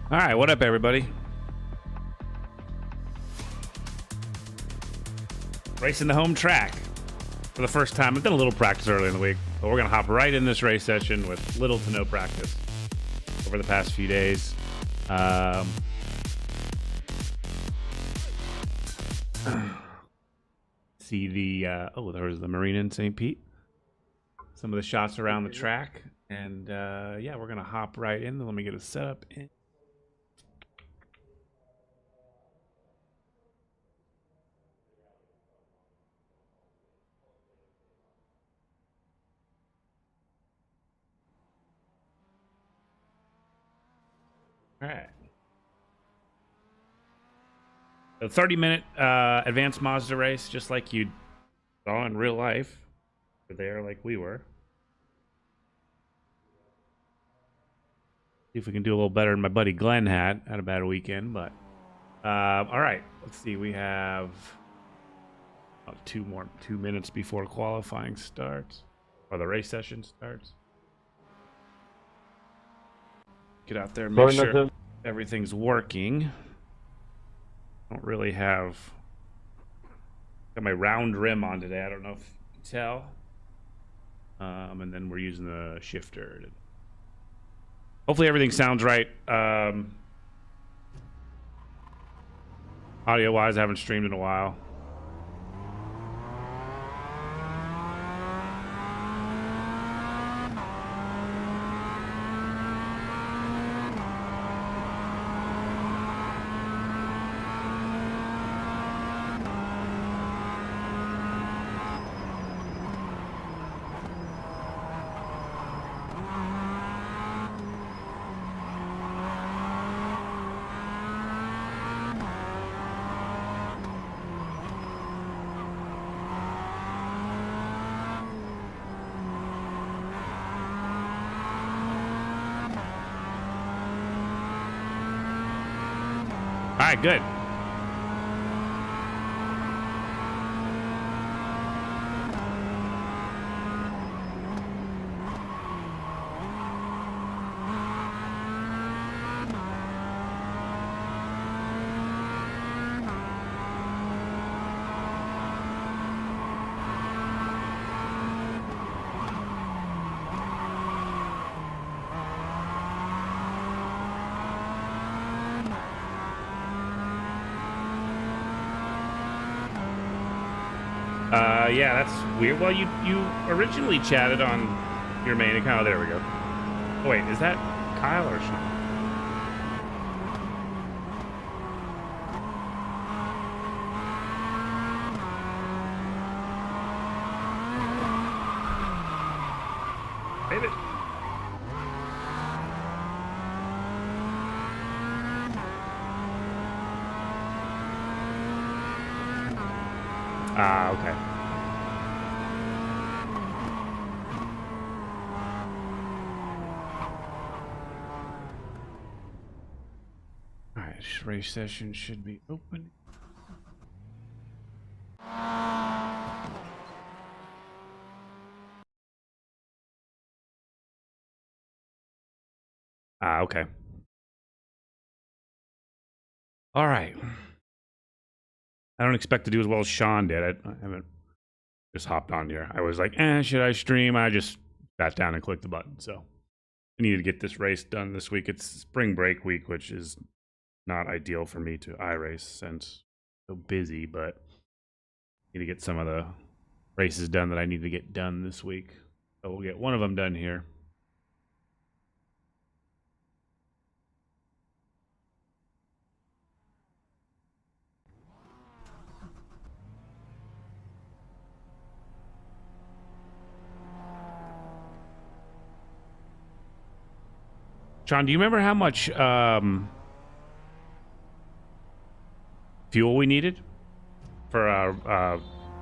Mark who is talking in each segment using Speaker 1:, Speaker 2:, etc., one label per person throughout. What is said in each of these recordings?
Speaker 1: All right, what up, everybody? Racing the home track for the first time. I've done a little practice earlier in the week, but we're going to hop right in this race session with little to no practice over the past few days. See the, there's the marina in St. Pete. Some of the shots around the track. And, yeah, we're going to hop right in. Let me get it set up. All right. A 30-minute Advanced Mazda race, just like you saw in real life. You're there like we were. See if we can do a little better than my buddy Glenn had a bad weekend. But all right, let's see. We have about 2 minutes before qualifying starts, or the race session starts. Get out there, make sure everything's working. Don't really have got my round rim on today. I don't know if you can tell. And then we're using the shifter. Hopefully everything sounds right. Audio wise, I haven't streamed in a while. All right, good. Yeah, that's weird. Well, you originally chatted on your main account. Oh, there we go. Oh, wait, is that Kyle or Sean? David. Ah, okay. Race session should be open. Ah, okay. All right. I don't expect to do as well as Sean did. I haven't just hopped on here. I was like, should I stream? I just sat down and clicked the button. So I needed to get this race done this week. It's spring break week, which is not ideal for me to iRace since I'm so busy, but I need to get some of the races done that I need to get done this week. So we'll get one of them done here. Sean, do you remember how much fuel we needed for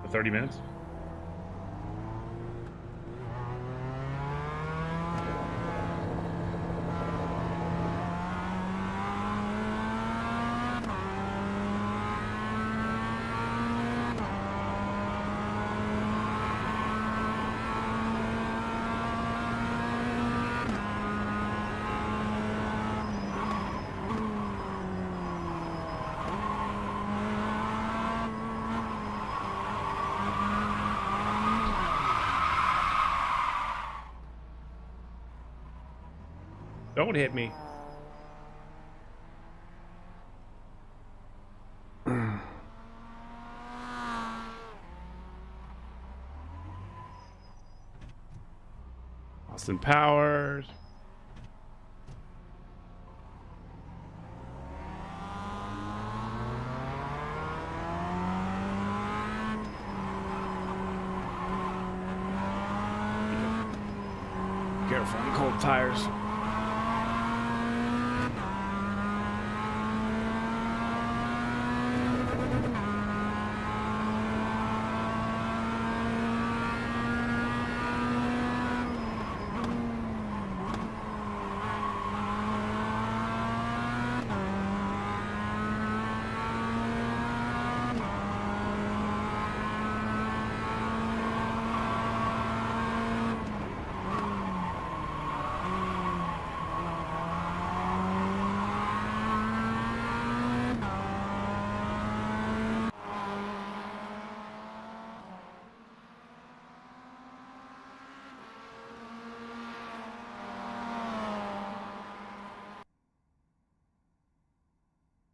Speaker 1: the 30 minutes? Don't hit me. Austin Powers. Careful on cold tires.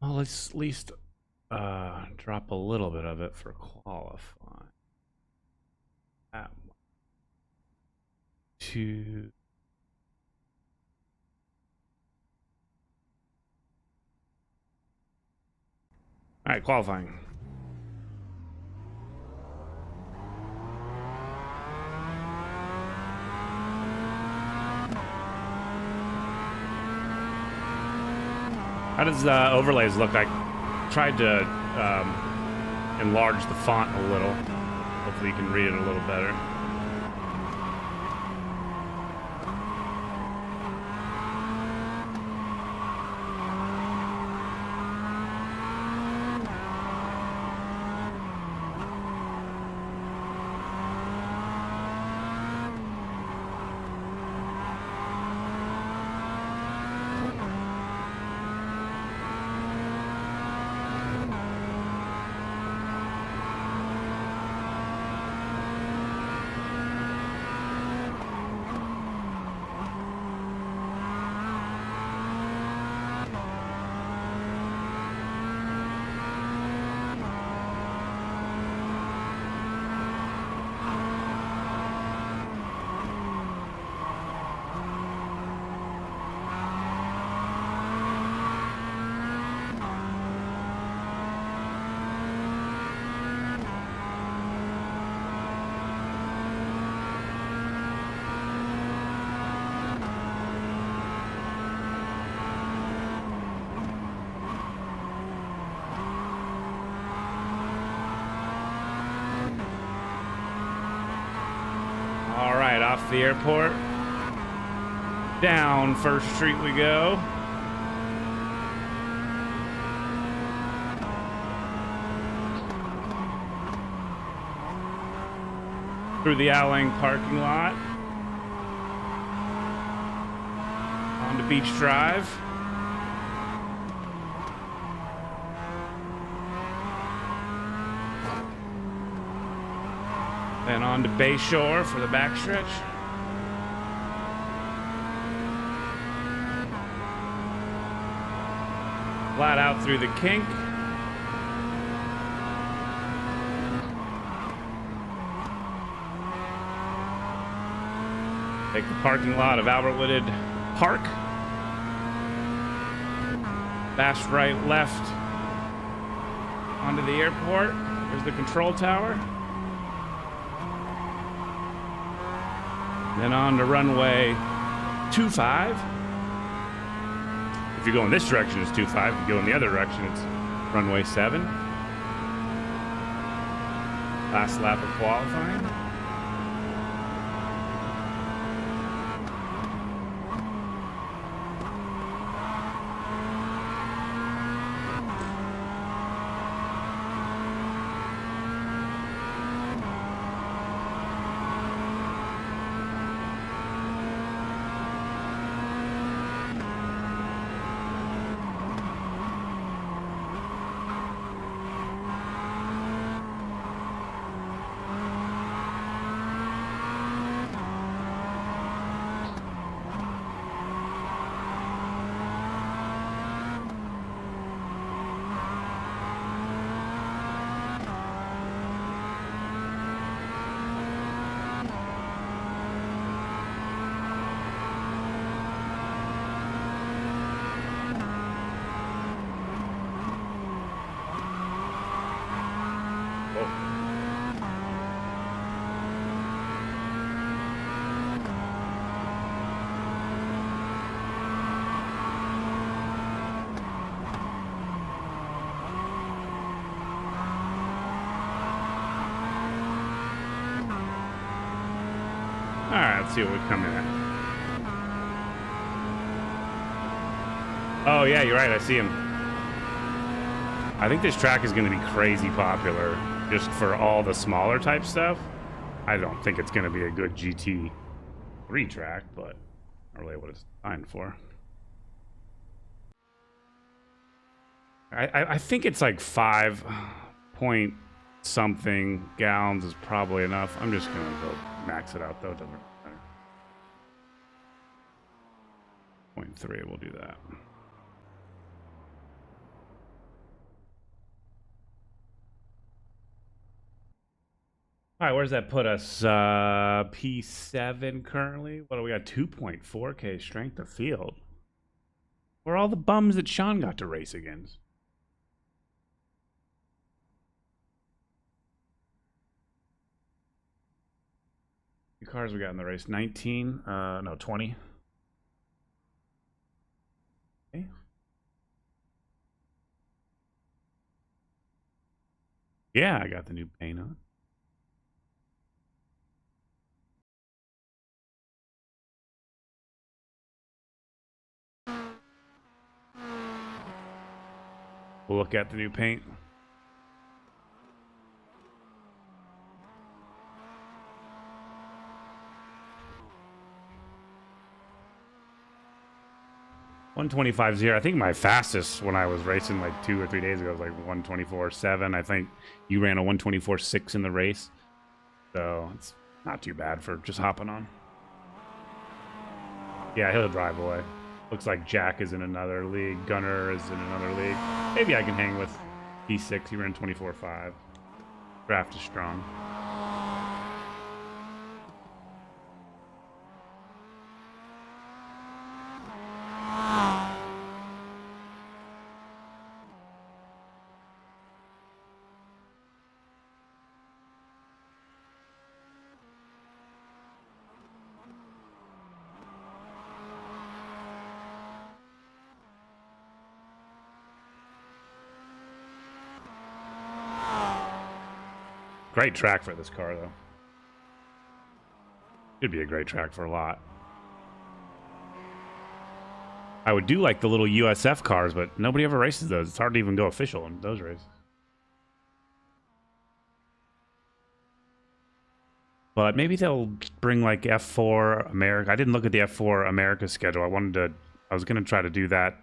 Speaker 1: Well, let's at least drop a little bit of it for qualifying. That one. 2. All right, qualifying. How does overlays look? I tried to enlarge the font a little. Hopefully you can read it a little better. All right, off the airport. Down First Street we go. Through the Alling parking lot. Onto Beach Drive. Then on to Bayshore for the backstretch. Flat out through the kink. Take the parking lot of Albert Whitted Park. Fast right, left onto the airport. There's the control tower. Then on to runway 25. If you go in this direction, it's 25. If you go in the other direction, it's runway 7. Last lap of qualifying. right, let's see what we come in at. Oh, yeah, you're right. I see him. I think this track is going to be crazy popular just for all the smaller type stuff. I don't think it's going to be a good GT3 track, but not really what it's designed for. I think it's like 5 point something gallons is probably enough. I'm just going to go max it out, though. It doesn't matter. 0.3, we'll do that. All right, where's that put us? P7 currently. What do we got? 2.4K strength of field. Where are all the bums that Sean got to race against? How many cars we got in the race? 19? No, 20. Okay. Yeah, I got the new paint on. We'll look at the new paint. .125.0. I think my fastest when I was racing like 2 or 3 days ago was like 124.7. I think you ran a 124.6 in the race. So it's not too bad for just hopping on. Yeah, he'll drive away. Looks like Jack is in another league. Gunner is in another league. Maybe I can hang with P6. He ran 24.5. Draft is strong. Great track for this car, though. Should be a great track for a lot. I would do like the little USF cars, but nobody ever races those. It's hard to even go official in those races. But maybe they'll bring like F4 America. I didn't look at the F4 America schedule. I was going to try to do that.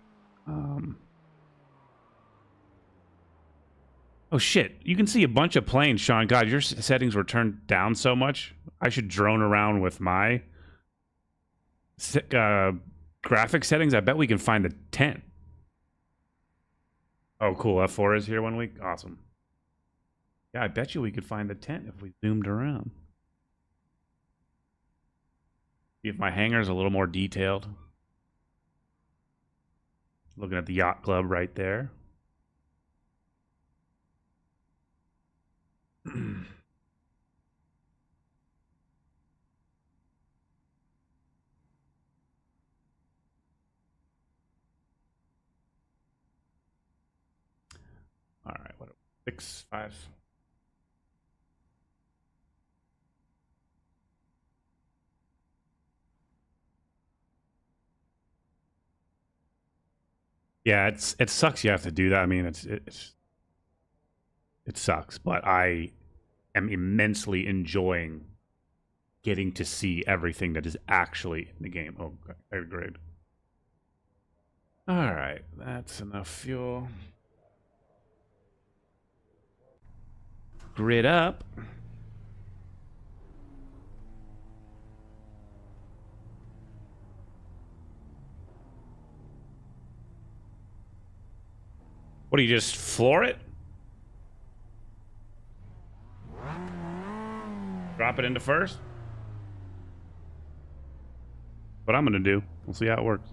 Speaker 1: Oh, shit. You can see a bunch of planes, Sean. God, your settings were turned down so much. I should drone around with my graphic settings. I bet we can find the tent. Oh, cool. F4 is here 1 week. Awesome. Yeah, I bet you we could find the tent if we zoomed around. See if my hangar's a little more detailed. Looking at the yacht club right there. All right, what 6, 5. Yeah, it sucks you have to do that. I mean, it sucks, but I am immensely enjoying getting to see everything that is actually in the game. Oh, okay, great. All right, that's enough fuel. Grid up. What do you just floor it? Drop it into first? What I'm gonna do. We'll see how it works.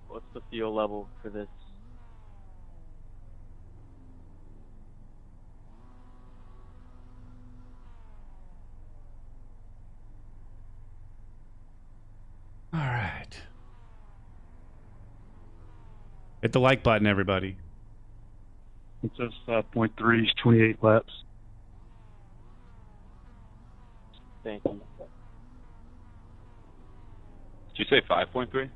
Speaker 2: What's the fuel level for this?
Speaker 1: All right. Hit the like button, everybody.
Speaker 3: It says 5.3 is 28 laps.
Speaker 2: Thank you.
Speaker 4: Did you say 5.3?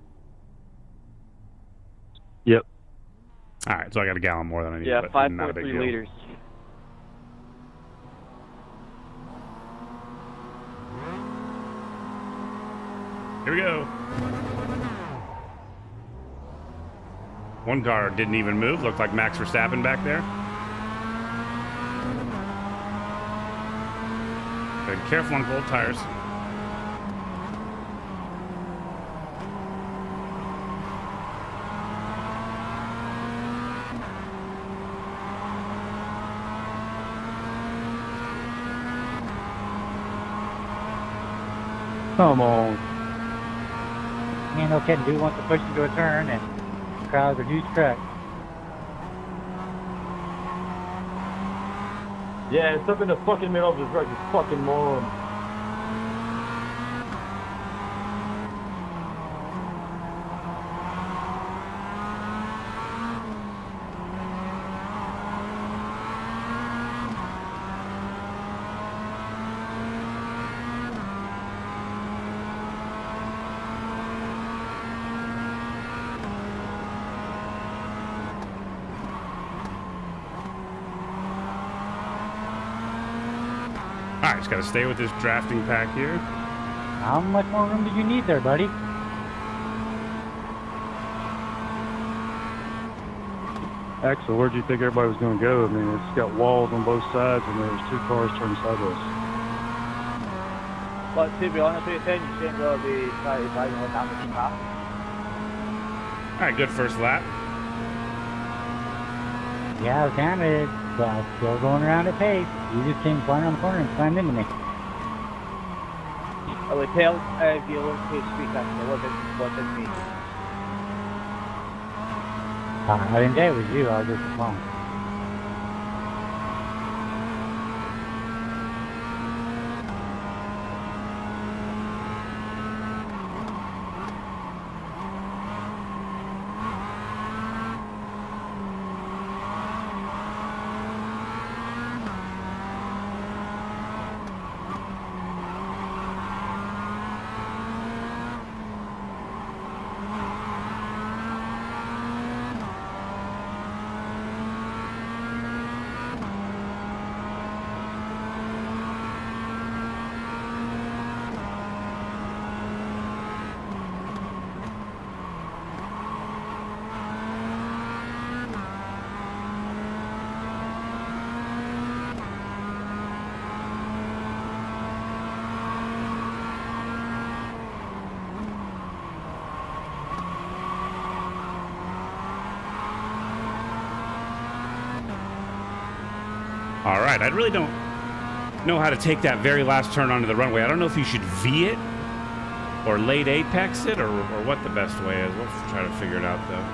Speaker 3: Yep.
Speaker 1: All right, so I got a gallon more than I need.
Speaker 2: Yeah,
Speaker 1: but not a big
Speaker 2: 5.3
Speaker 1: deal.
Speaker 2: liters.
Speaker 1: Here we go. One car didn't even move. Looked like Max Verstappen back there. Gotta be careful on cold tires.
Speaker 3: Come on.
Speaker 5: Ain't no kidding, dude wants to push into a turn and crowds a huge track.
Speaker 6: Yeah, it's up in the fucking middle of the track, you fucking moron.
Speaker 1: All right, just gotta stay with this drafting pack here.
Speaker 5: How much more room do you need there, buddy?
Speaker 3: Axel, where'd you think everybody was going to go? I mean, it's got walls on both sides, and there's two cars turning sideways.
Speaker 7: But to be honest with you, Tim, you shouldn't really be driving with that much crap.
Speaker 1: All right, good first lap.
Speaker 5: Yeah, I was damn it, but I'm still going around at pace. You just came flying around the corner and slammed into me.
Speaker 7: I would tell if you look at his speed, that wasn't me.
Speaker 5: I didn't say it was you, I was just wrong.
Speaker 1: All right, I really don't know how to take that very last turn onto the runway. I don't know if you should V it or late apex it or what the best way is. We'll try to figure it out, though.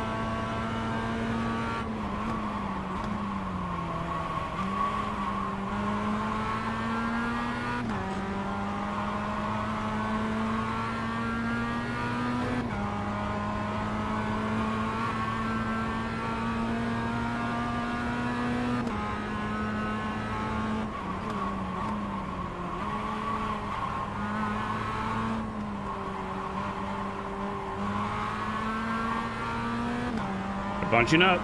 Speaker 1: Bunching up.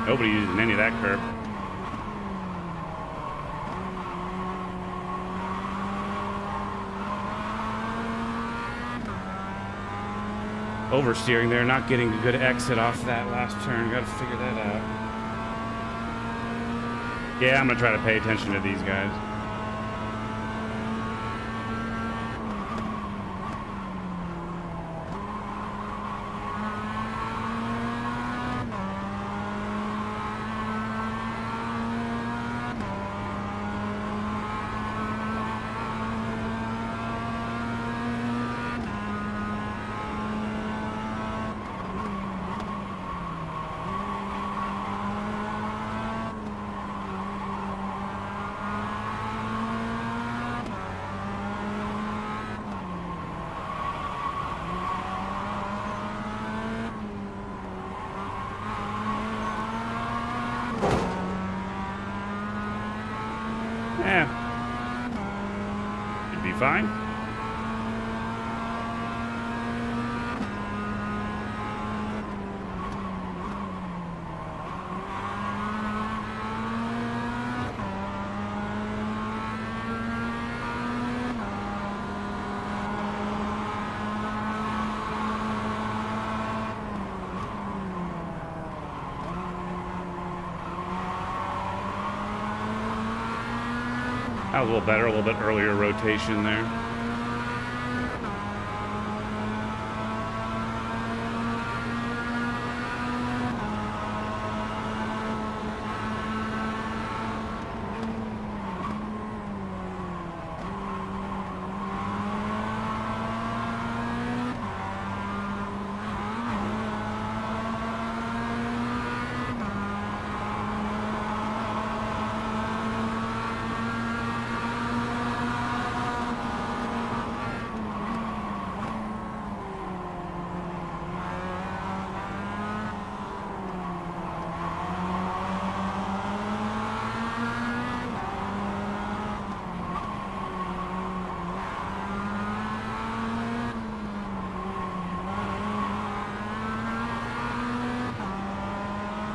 Speaker 1: Nobody using any of that curb. Oversteering there, not getting a good exit off that last turn. Got to figure that out. Yeah, I'm going to try to pay attention to these guys. Should be fine. That was a little better, a little bit earlier rotation there.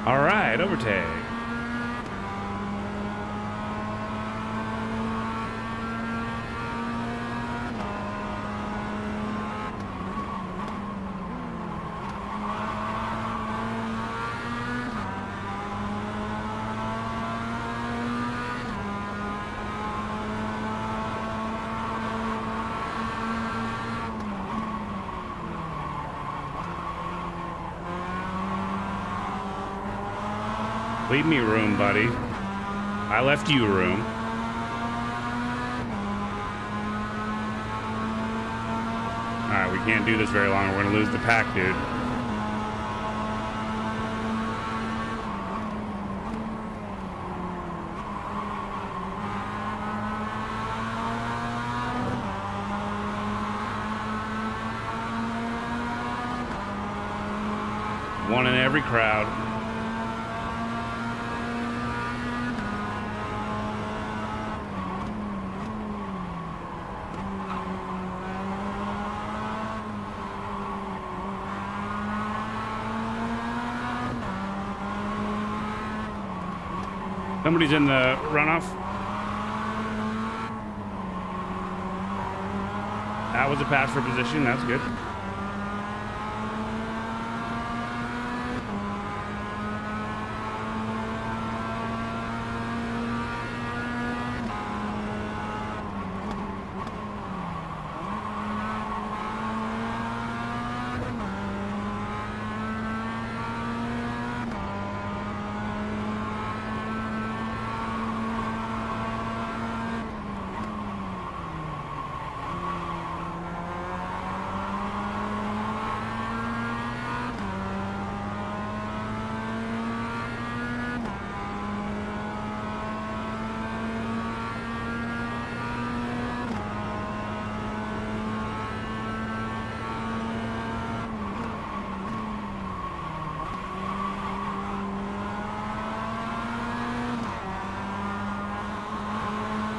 Speaker 1: All right, overtake. Leave me room, buddy. I left you room. Alright, we can't do this very long. We're gonna lose the pack, dude. One in every crowd. Somebody's in the runoff. That was a pass for position. That's good.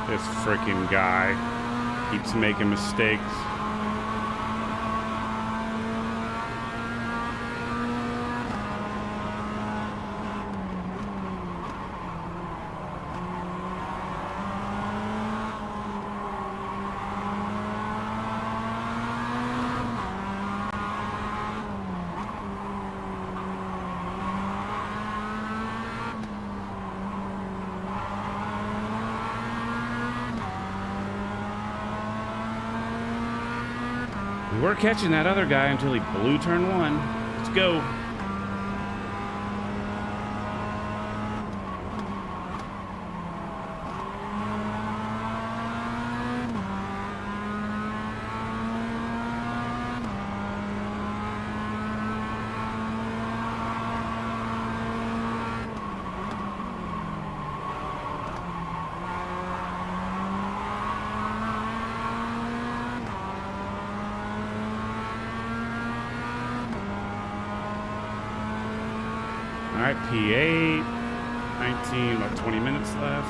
Speaker 1: This freaking guy keeps making mistakes. We were catching that other guy until he blew turn one. Let's go. All right, P8, 19, about 20 minutes left.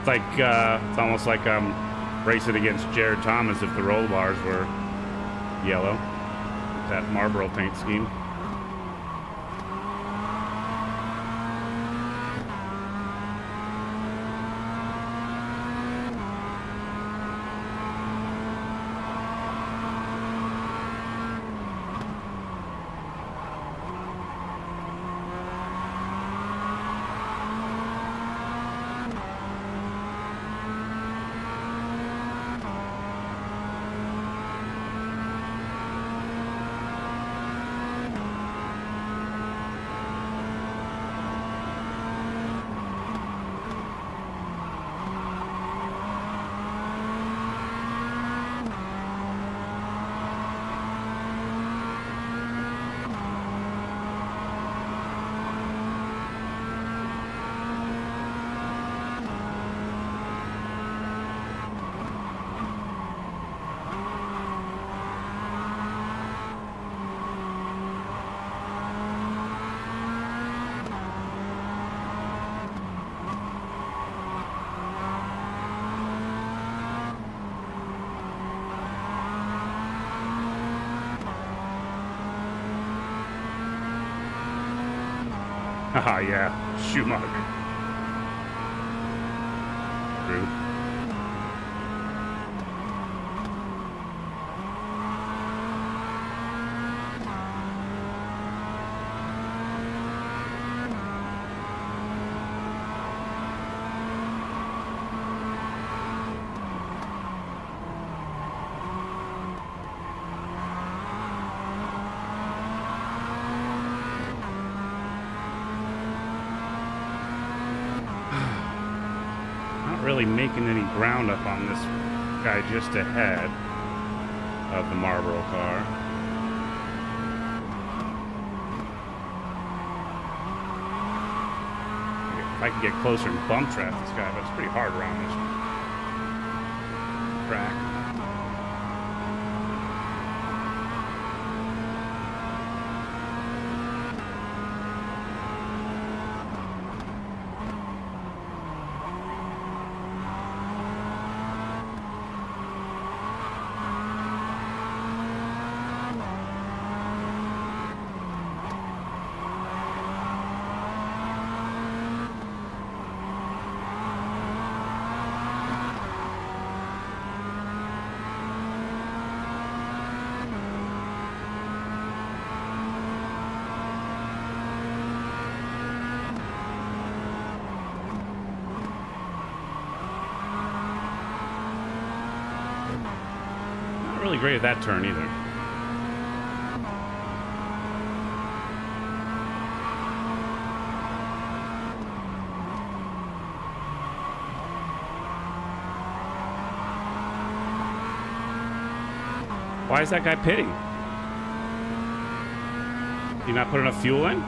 Speaker 1: It's almost like I'm racing against Jared Thomas if the roll bars were yellow. That Marlboro paint scheme. Haha, yeah. Schumacher. True. Really making any ground up on this guy just ahead of the Marlboro car. If I can get closer and bump trap this guy, but it's pretty hard around this track. Really great at that turn either. Why is that guy pitting? Did he not put enough fuel in?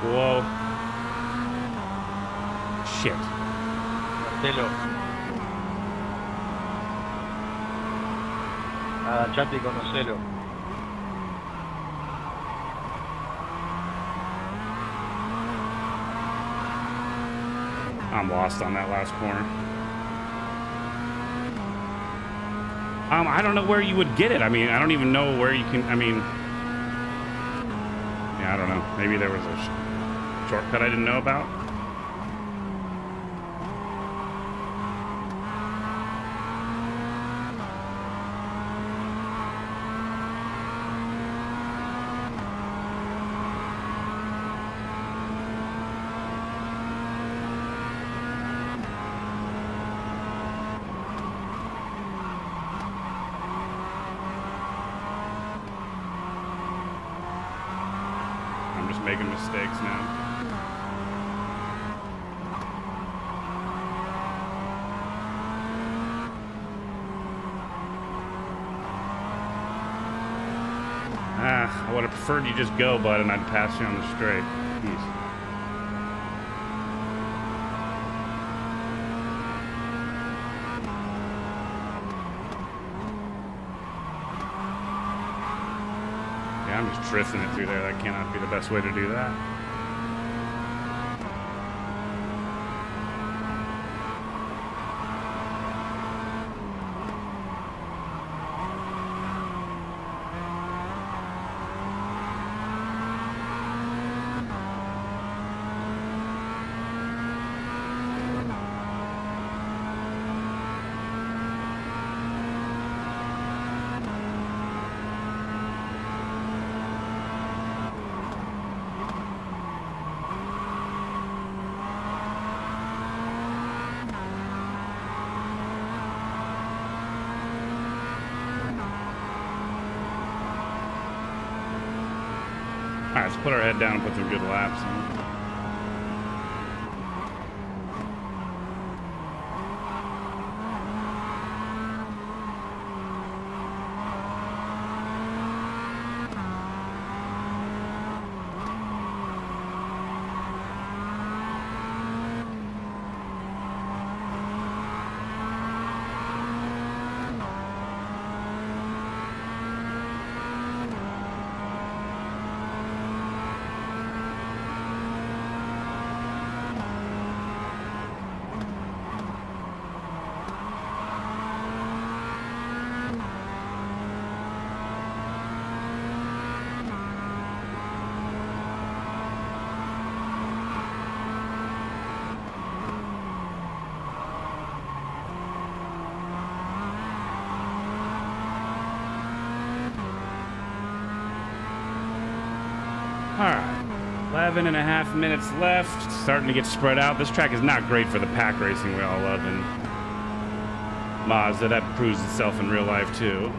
Speaker 1: Whoa. Shit.
Speaker 7: Marcelo. Agachate y conocelo.
Speaker 1: I'm lost on that last corner. I don't know where you would get it. I mean, I don't even know where you can, I mean, yeah, I don't know. Maybe there was a shortcut I didn't know about. making mistakes now. I would have preferred you just go, bud, and I'd pass you on the straight. Jeez. Yeah, I'm just drifting it through there. That cannot be the best way to do that. All right, let's put our head down and put some good laps in. All right, 11 and a half minutes left. It's starting to get spread out. This track is not great for the pack racing we all love in Mazda. That proves itself in real life too.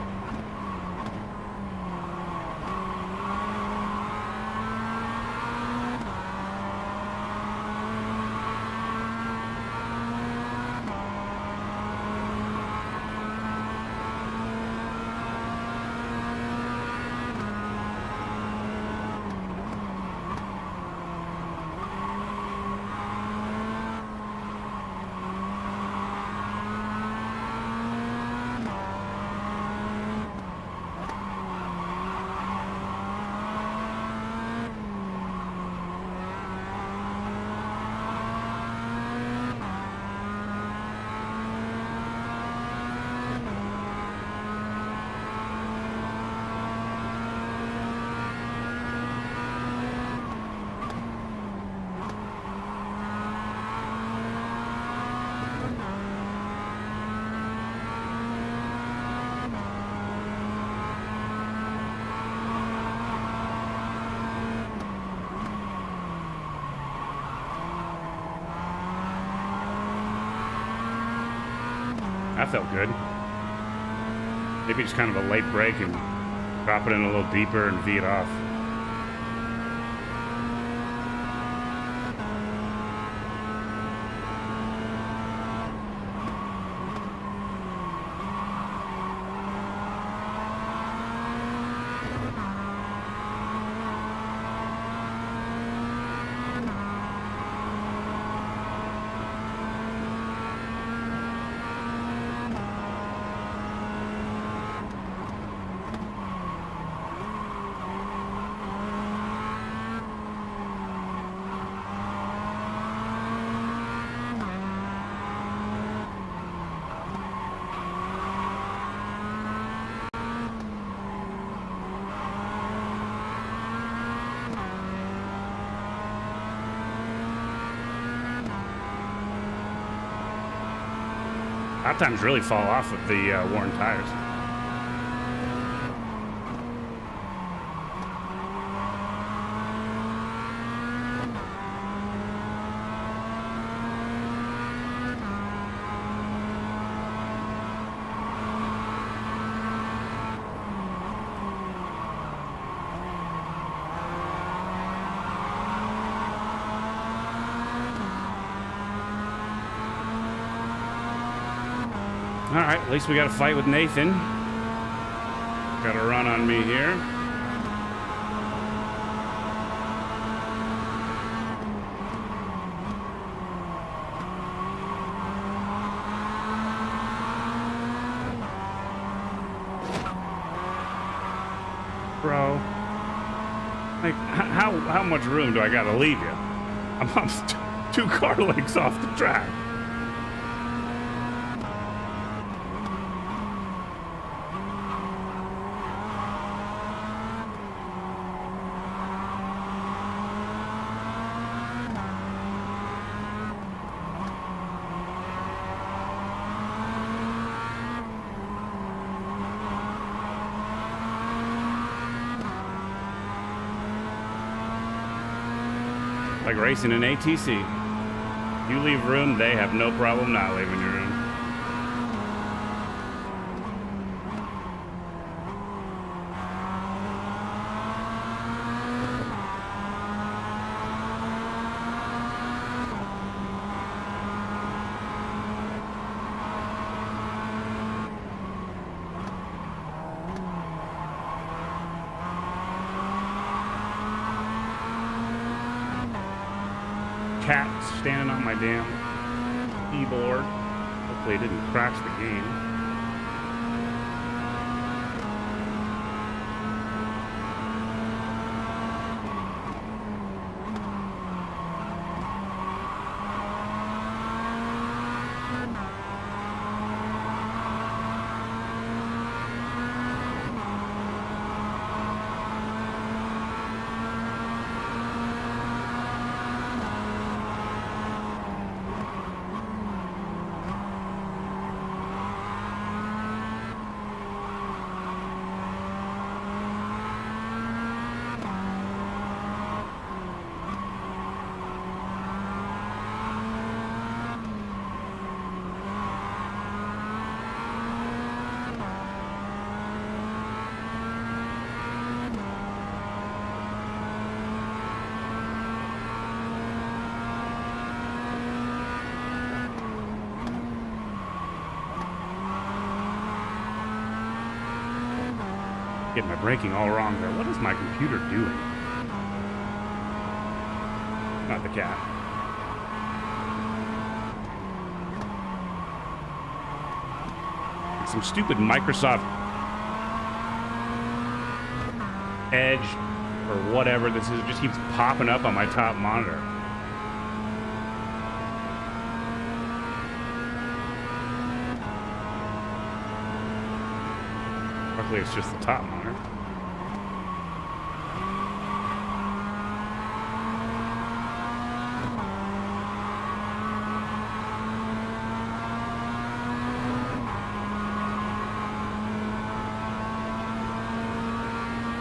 Speaker 1: That felt good. Maybe just kind of a late break and drop it in a little deeper and V it off. Hot times really fall off with the worn tires. All right, at least we got a fight with Nathan. Got a run on me here. Bro, like, how much room do I gotta leave you? I'm 2 car lengths off the track. Like racing an ATC. You leave room, they have no problem not leaving your room. Cat standing on my damn keyboard. Hopefully it didn't crash the game. Getting my braking all wrong there. What is my computer doing? Not the cat. It's some stupid Microsoft Edge or whatever this is. It just keeps popping up on my top monitor. Luckily, it's just the top monitor.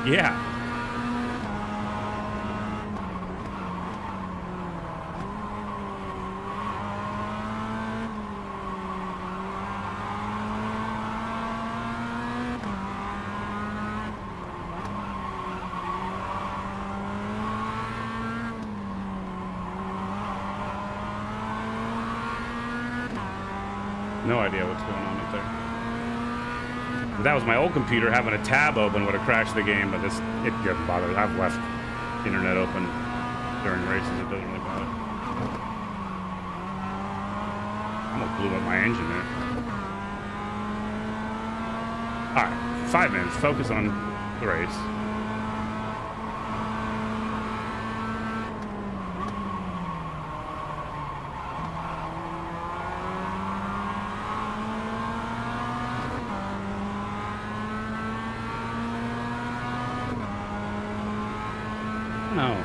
Speaker 1: Yeah. No idea what's going on up there. If that was my old computer, having a tab open would have crashed the game, but it doesn't bother. I've left internet open during races. It doesn't really bother. I almost blew up my engine there. All right, 5 minutes. Focus on the race. No.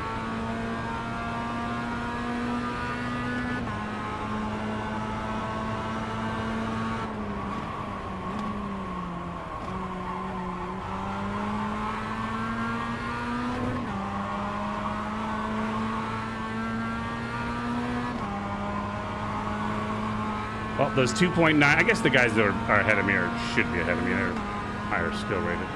Speaker 1: Well, those 2.9, I guess the guys that are ahead of me should be ahead of me. They're higher skill rated.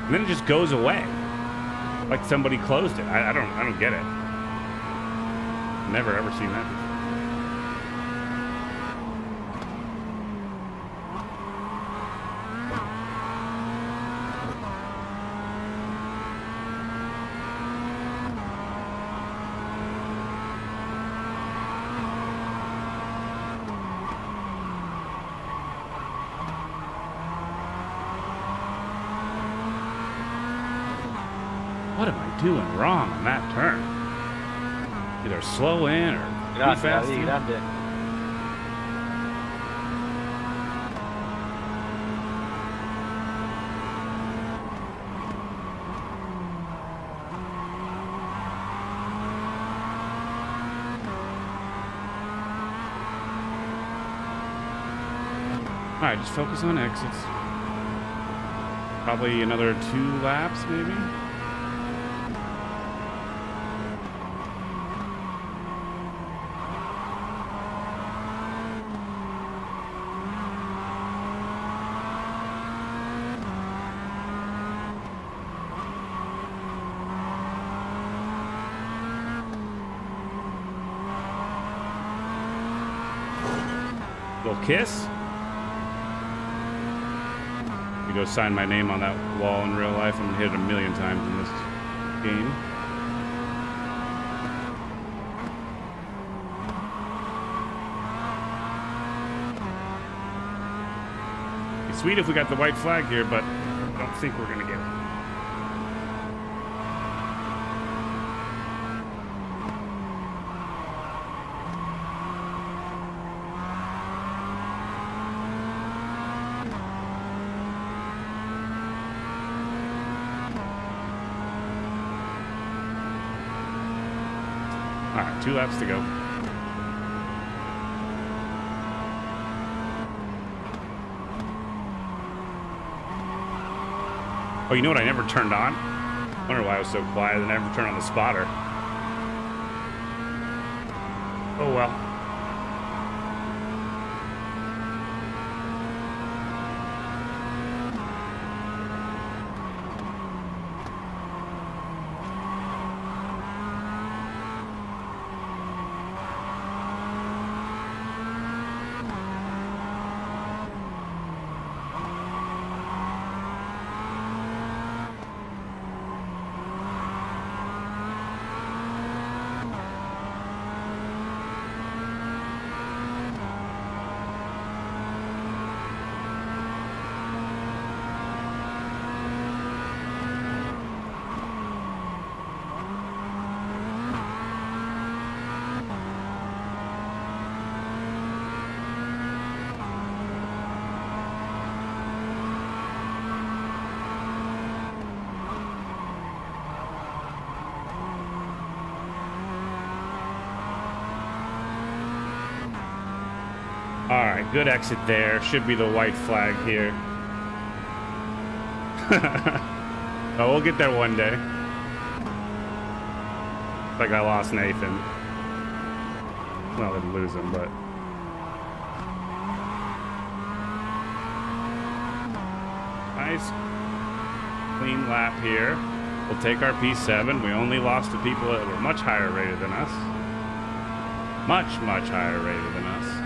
Speaker 1: And then it just goes away. Like somebody closed it. I don't get it. Never ever seen that before. What am I doing wrong on that turn? Either slow in or too fast in.
Speaker 7: Grande.
Speaker 1: Alright, just focus on exits. Probably another 2 laps, maybe? Little kiss. You go sign my name on that wall in real life. I'm gonna hit it a million times in this game. It's sweet if we got the white flag here, but I don't think we're gonna get it. All right, 2 laps to go. Oh, you know what I never turned on? I wonder why I was so quiet. I never turned on the spotter. Oh well. All right, good exit there. Should be the white flag here. Oh, we'll get there one day. Like I lost Nathan. Well, I didn't lose him, but nice, clean lap here. We'll take our P7. We only lost to people that were much higher rated than us. Much higher rated than us.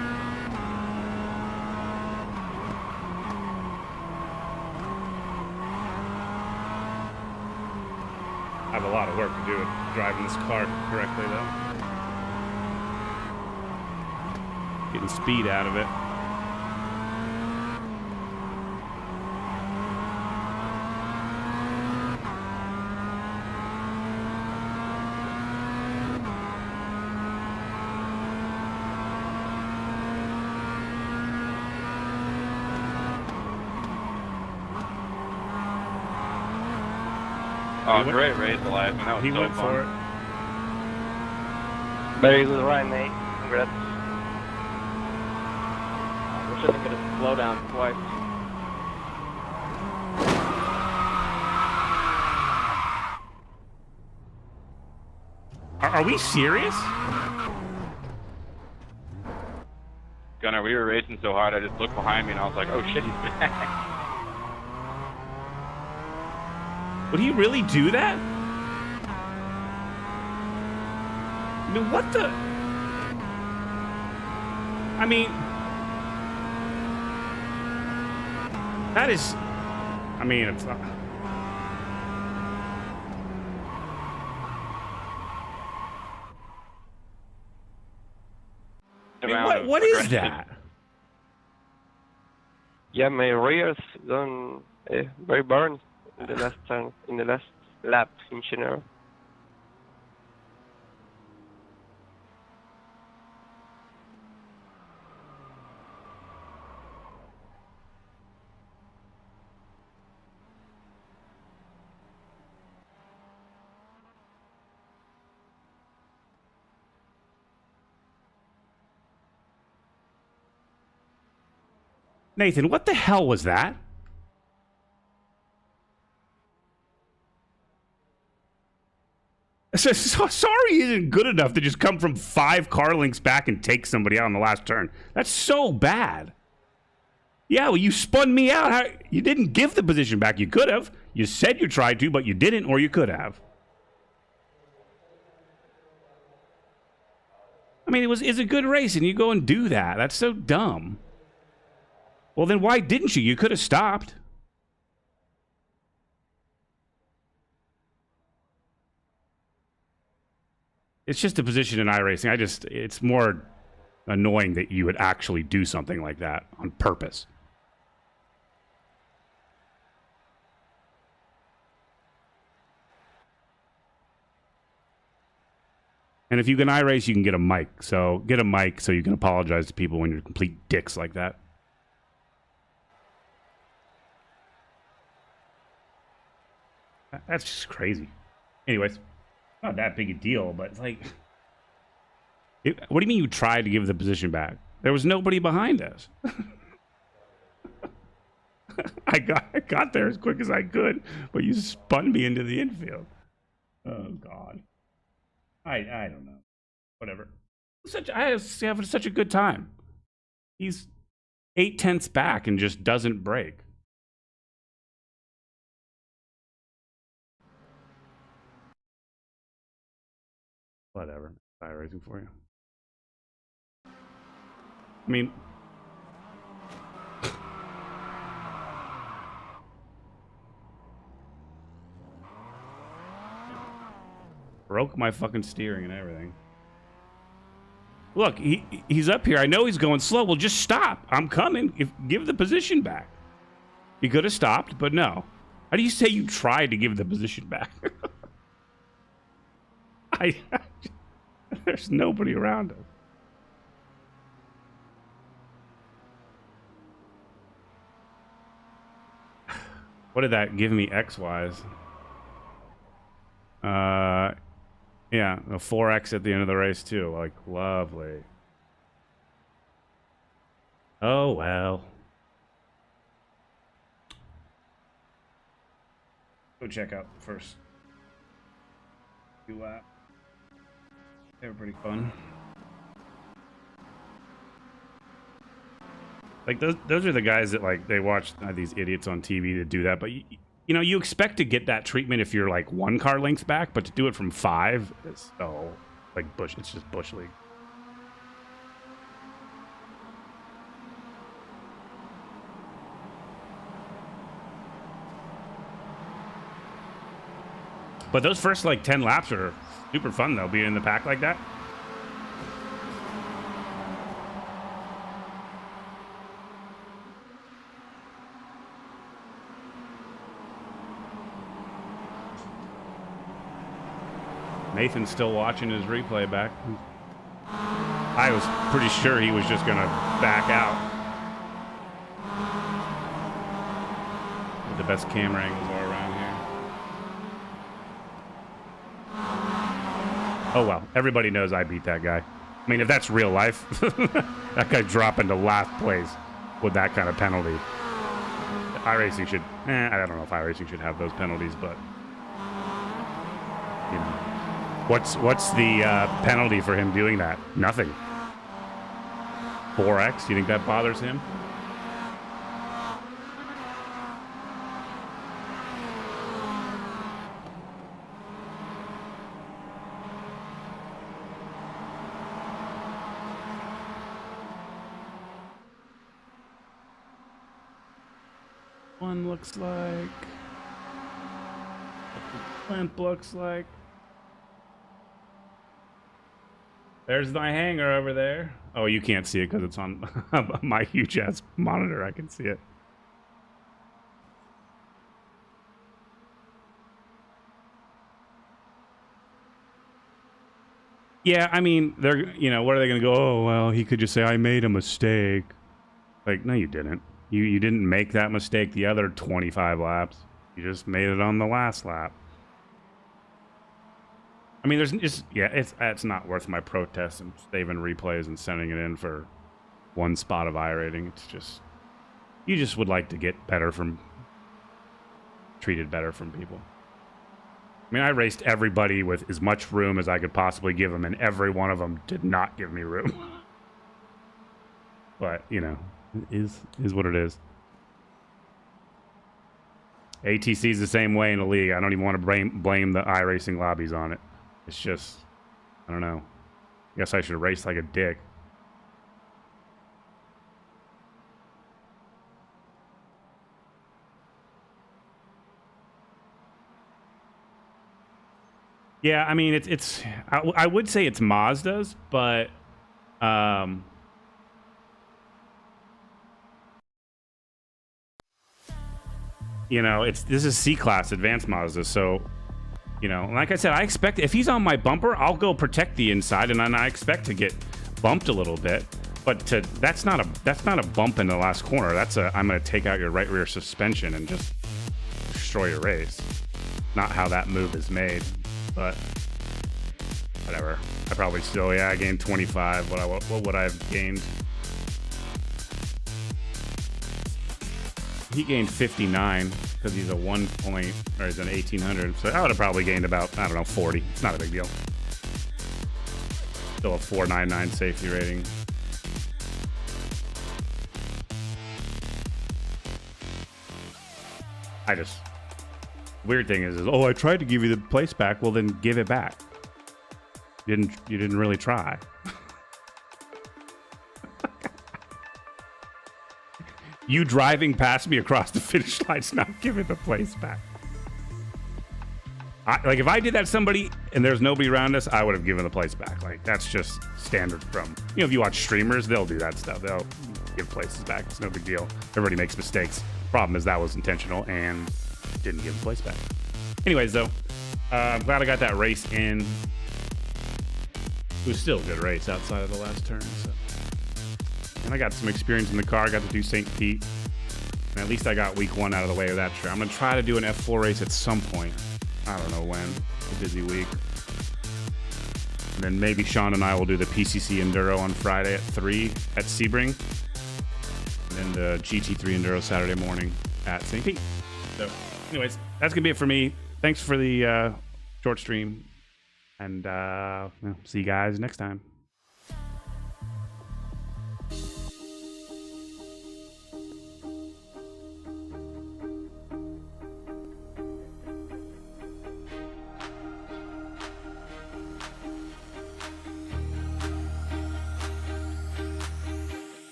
Speaker 1: I have a lot of work to do with driving this car correctly, though. Getting speed out of it.
Speaker 4: Oh, great race, Elias. That was
Speaker 1: He
Speaker 4: so
Speaker 1: went
Speaker 4: fun.
Speaker 1: for it.
Speaker 7: Better to the right, mate. Congrats. Wish I didn't get a slow down twice.
Speaker 1: Are we serious?
Speaker 4: Gunnar, we were racing so hard, I just looked behind me and I was like, oh shit, he's back.
Speaker 1: Would he really do that? I mean, what the? I mean, that is. I mean, it's not. I mean, what is that?
Speaker 8: Yeah, my rears done very burn in the last turn, in the last lap in general.
Speaker 1: Nathan, what the hell was that? Sorry you isn't good enough to just come from 5 car lengths back and take somebody out in the last turn. That's so bad. Yeah, well, you spun me out. You didn't give the position back. You could have. You said you tried to, but you didn't, or you could have. I mean, it's a good race, and you go and do that. That's so dumb. Well, then why didn't you? You could have stopped. It's just a position in iRacing. It's more annoying that you would actually do something like that on purpose. And if you can iRace, you can get a mic. So get a mic so you can apologize to people when you're complete dicks like that. That's just crazy. Anyways, not that big a deal, but it's like... what do you mean you tried to give the position back? There was nobody behind us. I got there as quick as I could, but you spun me into the infield. Oh, God. I don't know. Whatever. I was having such a good time. He's 8/10ths back and just doesn't break. Whatever. iRacing for you. I mean... broke my fucking steering and everything. Look, he's up here. I know he's going slow. Well, just stop. I'm coming. Give the position back. He could have stopped, but no. How do you say you tried to give the position back? There's nobody around us. What did that give me X-wise? Yeah, a 4X at the end of the race too. Like, lovely. Oh, well. Go check out the first few laps. They were pretty fun. Like, those are the guys that, like, they watch these idiots on TV that do that, but you know, you expect to get that treatment if you're like 1 car length back, but to do it from 5 is so like Bush. It's just Bush League. But those first like 10 laps are super fun though, being in the pack like that. Nathan's still watching his replay back. I was pretty sure he was just gonna back out. With the best camera angles are around here. Oh well, everybody knows I beat that guy. I mean, if that's real life, that guy dropping to last place with that kind of penalty. iRacing should, I don't know if iRacing should have those penalties, but you know. What's the penalty for him doing that? Nothing. 4X? Do you think that bothers him? one looks like. What the blimp looks like. There's my hangar over there. Oh, you can't see it because it's on my huge ass monitor. I can see it. Yeah, I mean, they're, you know, what are they going to go? Oh, well, he could just say, I made a mistake. Like, no, you didn't. You didn't make that mistake the other 25 laps. You just made it on the last lap. I mean, there's just, yeah, it's not worth my protest and saving replays and sending it in for one spot of iRating. It's just, you just would like to get better from, treated better from people. I mean, I raced everybody with as much room as I could possibly give them, and every one of them did not give me room. But, you know, it is what it is. ATC's the same way in the league. I don't even want to blame the iRacing lobbies on it. It's just, I don't know. I guess I should race like a dick. Yeah, I mean, I would say it's Mazda's, but you know, this is C-Class Advanced Mazda, so, you know, like I said, I expect if he's on my bumper, I'll go protect the inside, and then I expect to get bumped a little bit. But that's not a bump in the last corner. That's I'm gonna take out your right rear suspension and just destroy your race. Not how that move is made. But whatever. I probably still, yeah, I gained 25. What would I have gained? He gained 59 because he's a 1 point, or he's an 1800. So I would have probably gained about, I don't know, 40. It's not a big deal. Still a 499 safety rating. Weird thing is, oh, I tried to give you the place back. Well, then give it back. You didn't really try. You driving past me across the finish line's not giving the place back. Like, if I did that to somebody and there's nobody around us, I would have given the place back. Like, that's just standard from, you know, if you watch streamers, they'll do that stuff. They'll give places back. It's no big deal. Everybody makes mistakes. Problem is that was intentional and didn't give the place back. Anyways, though, I'm glad I got that race in. It was still a good race outside of the last turn. So. And I got some experience in the car. I got to do St. Pete. And at least I got week 1 out of the way of that trip. I'm going to try to do an F4 race at some point. I don't know when. It's a busy week. And then maybe Sean and I will do the PCC Enduro on Friday at 3 at Sebring. And then the GT3 Enduro Saturday morning at St. Pete. So, anyways, that's going to be it for me. Thanks for the short stream. And see you guys next time.